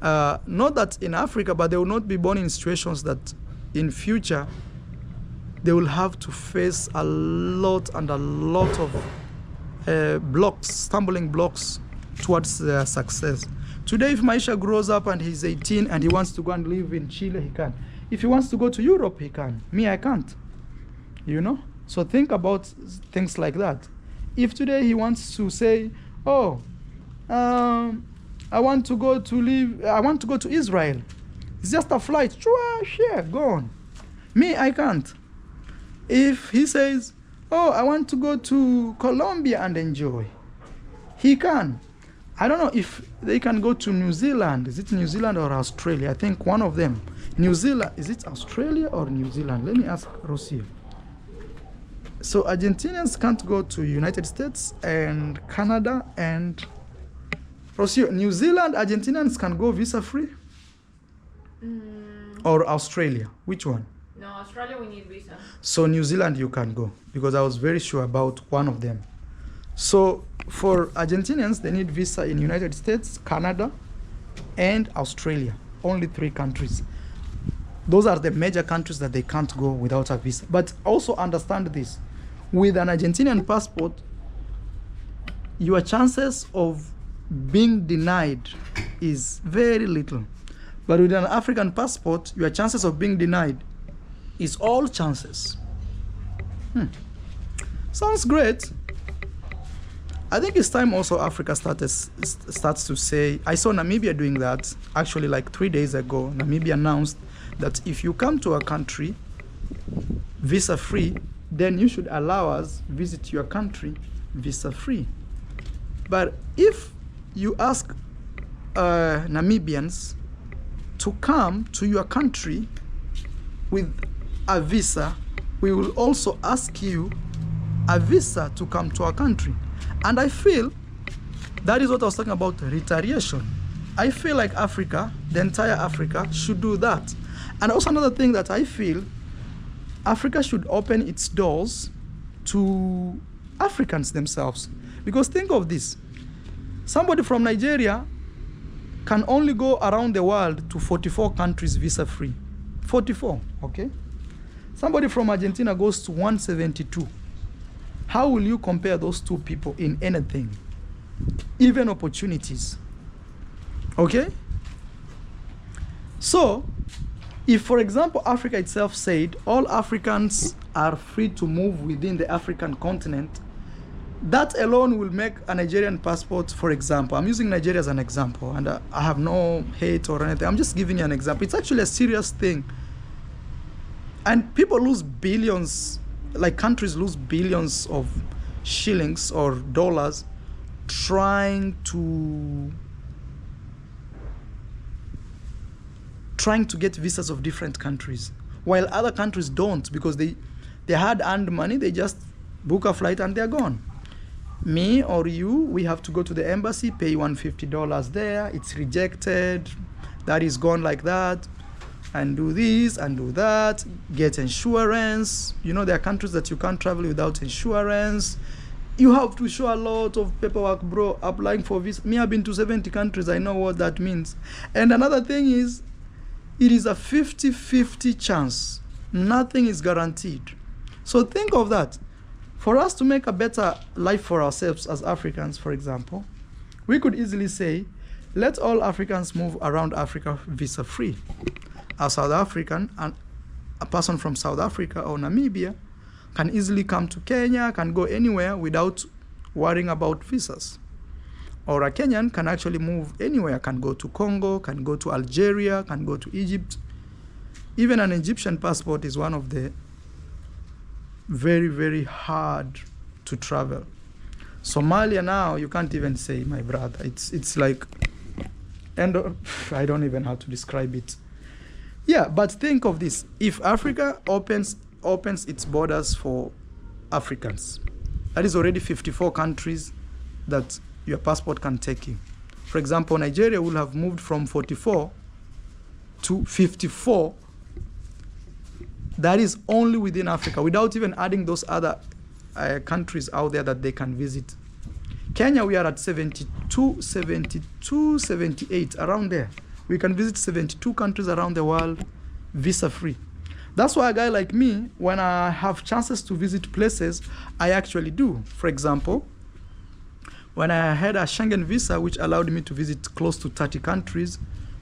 not that in Africa, but they will not be born in situations that in future they will have to face a lot of stumbling blocks towards their success. Today, if Maisha grows up and he's 18 and he wants to go and live in Chile, he can. If he wants to go to Europe, he can. Me, I can't. So think about things like that. If today he wants to say, I want to go to Israel. It's just a flight. Sure, go on. Me, I can't. If he says, I want to go to Colombia and enjoy, he can. I don't know if they can go to New Zealand. Is it New Zealand or Australia? I think one of them. New Zealand, is it Australia or New Zealand? Let me ask Rocio. So Argentinians can't go to United States and Canada and Rocio. New Zealand, Argentinians can go visa free? Or Australia? Which one? No, Australia we need visa. So New Zealand you can go because I was very sure about one of them. So for Argentinians, they need visa in United States, Canada, and Australia. Only 3 countries. Those are the major countries that they can't go without a visa. But also understand this. With an Argentinian passport, your chances of being denied is very little. But with an African passport, your chances of being denied is all chances. Sounds great. I think it's time also Africa starts to say, I saw Namibia doing that actually like 3 days ago. Namibia announced that if you come to a country visa free, then you should allow us visit your country visa free. But if you ask Namibians to come to your country with a visa, we will also ask you a visa to come to our country. And I feel that is what I was talking about, retaliation. I feel like Africa, the entire Africa, should do that. And also another thing that I feel, Africa should open its doors to Africans themselves. Because think of this. Somebody from Nigeria can only go around the world to 44 countries visa free. 44, okay? Somebody from Argentina goes to 172. How will you compare those two people in anything? Even opportunities. Okay? So, if, for example, Africa itself said all Africans are free to move within the African continent, that alone will make a Nigerian passport, for example. I'm using Nigeria as an example, and I have no hate or anything. I'm just giving you an example. It's actually a serious thing. And people lose billions, like countries lose billions of shillings or dollars trying to get visas of different countries, while other countries don't, because they had earned money, they just book a flight and they're gone. Me or you, we have to go to the embassy, pay $150 there, it's rejected, that is gone like that, and do this and do that, get insurance. You know, there are countries that you can't travel without insurance. You have to show a lot of paperwork, bro, applying for visa. Me, I've been to 70 countries, I know what that means. And another thing is, it is a 50-50 chance. Nothing is guaranteed. So think of that. For us to make a better life for ourselves as Africans, for example, we could easily say, let all Africans move around Africa visa free. A South African and a person from South Africa or Namibia can easily come to Kenya, can go anywhere without worrying about visas. Or a Kenyan can actually move anywhere, can go to Congo, can go to Algeria, can go to Egypt. Even an Egyptian passport is one of the very, very hard to travel. Somalia now, you can't even say, my brother. It's like, and I don't even know how to describe it. Yeah, but think of this. If Africa opens its borders for Africans, that is already 54 countries that your passport can take you. For example, Nigeria will have moved from 44 to 54. That is only within Africa, without even adding those other countries out there that they can visit. Kenya, we are at 72, 78, around there. We can visit 72 countries around the world, visa free. That's why a guy like me, when I have chances to visit places, I actually do. For example, when I had a Schengen visa, which allowed me to visit close to 30 countries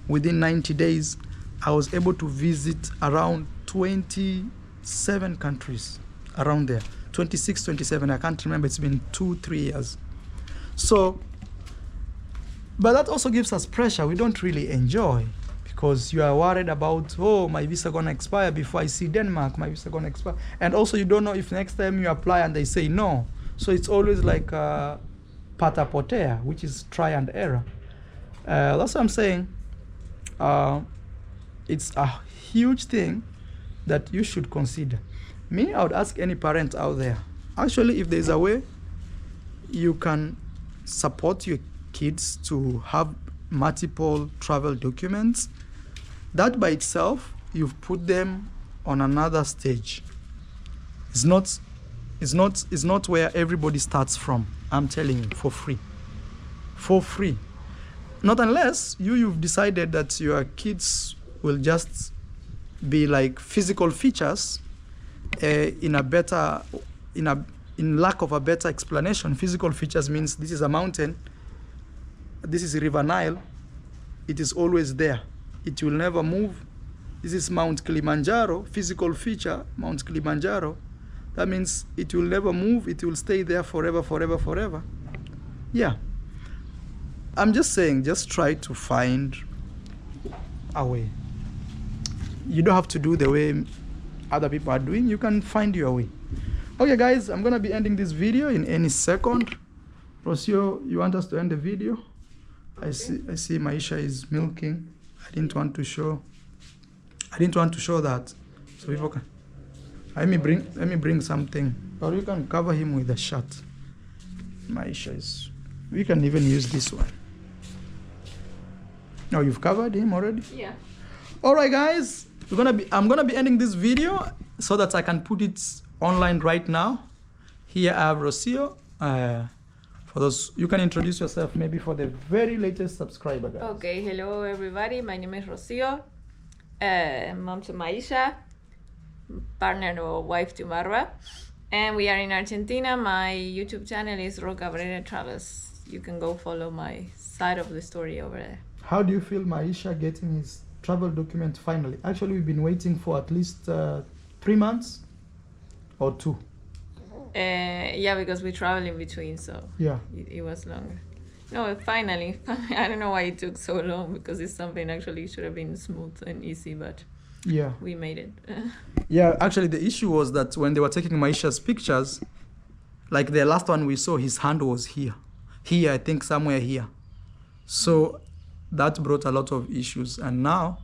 within 90 days, I was able to visit around 27 countries around there. 26, 27, I can't remember, it's been 2-3 years. So, but that also gives us pressure we don't really enjoy, because you are worried about, oh, my visa gonna expire before I see Denmark, my visa gonna expire. And also you don't know if next time you apply and they say no. So it's always like pata potea, which is try and error. That's what I'm saying. It's a huge thing that you should consider. Me, I would ask any parent out there, actually, if there's a way you can support your kids to have multiple travel documents, that by itself, you've put them on another stage. It's not where everybody starts from. I'm telling you, for free. For free. not unless you've decided that your kids will just be like physical features in lack of a better explanation. Physical features means this is a mountain, this is River Nile, it is always there, it will never move. This is Mount Kilimanjaro, physical feature, Mount Kilimanjaro. That means it will never move, it will stay there forever, forever, forever. Yeah. I'm just saying, just try to find a way. You don't have to do the way other people are doing, you can find your way. Okay guys, I'm gonna be ending this video in any second. Rocio, you want us to end the video? I see Maisha is milking. I didn't want to show that. So people can let me bring something. Or you can cover him with a shirt. Maisha is, we can even use this one. No, you've covered him already? Yeah. Alright guys, I'm gonna be ending this video so that I can put it online right now. Here I have Rocio. For those, you can introduce yourself maybe for the very latest subscriber, guys. Okay, hello everybody. My name is Rocio. Mom to Maisha, partner or wife to Marwa, and we are in Argentina. My YouTube channel is Ro Cabrera Travels. You can go follow my side of the story over there. How do you feel Maisha getting his travel document finally? Actually, we've been waiting for at least 3 months or 2. Yeah, because we travel in between, so yeah, it was longer. No, finally, I don't know why it took so long, because it's something actually should have been smooth and easy, but yeah, we made it. Yeah, actually the issue was that when they were taking Maisha's pictures, like the last one we saw, his hand was here, I think somewhere here. So that brought a lot of issues, and now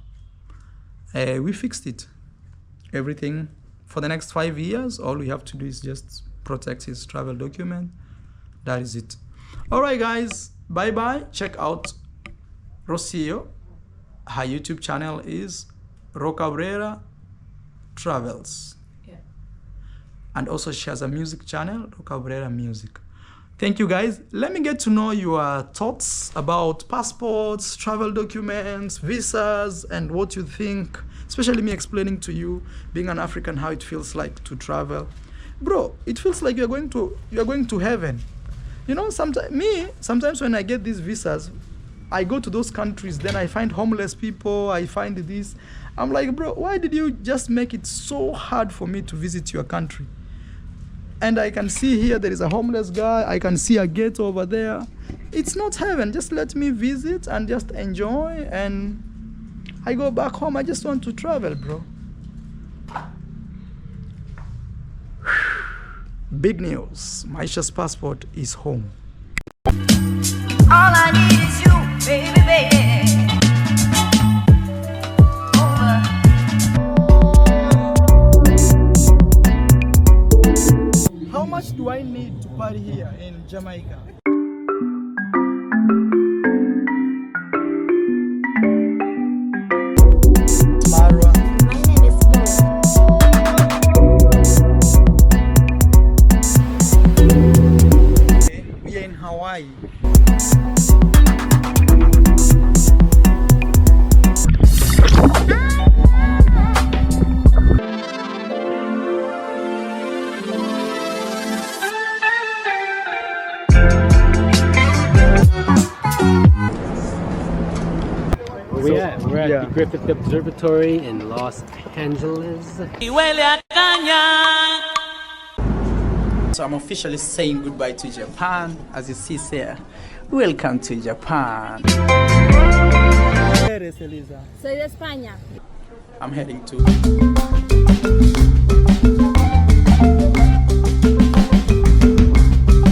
we fixed it. Everything for the next 5 years, all we have to do is just protect his travel document. That is it. All right guys, bye bye. Check out Rocio. Her YouTube channel is Ro Cabrera Travels. Yeah. And also she has a music channel, Ro Cabrera Music. Thank you guys. Let me get to know your thoughts about passports, travel documents, visas, and what you think, especially me explaining to you, being an African, how it feels like to travel. Bro, it feels like you're going to heaven. You know, sometimes when I get these visas, I go to those countries, then I find homeless people, I find this. I'm like, bro, why did you just make it so hard for me to visit your country? And I can see here there is a homeless guy, I can see a gate over there. It's not heaven, just let me visit and just enjoy, and I go back home. I just want to travel, bro. Big news, Maisha's passport is home. All I need is you, baby, baby. How much do I need to party here in Jamaica? Marwa. My name is We are in Hawaii. We're at the Griffith Observatory in Los Angeles. So I'm officially saying goodbye to Japan. As you see here, welcome to Japan. Soy de España. I'm heading to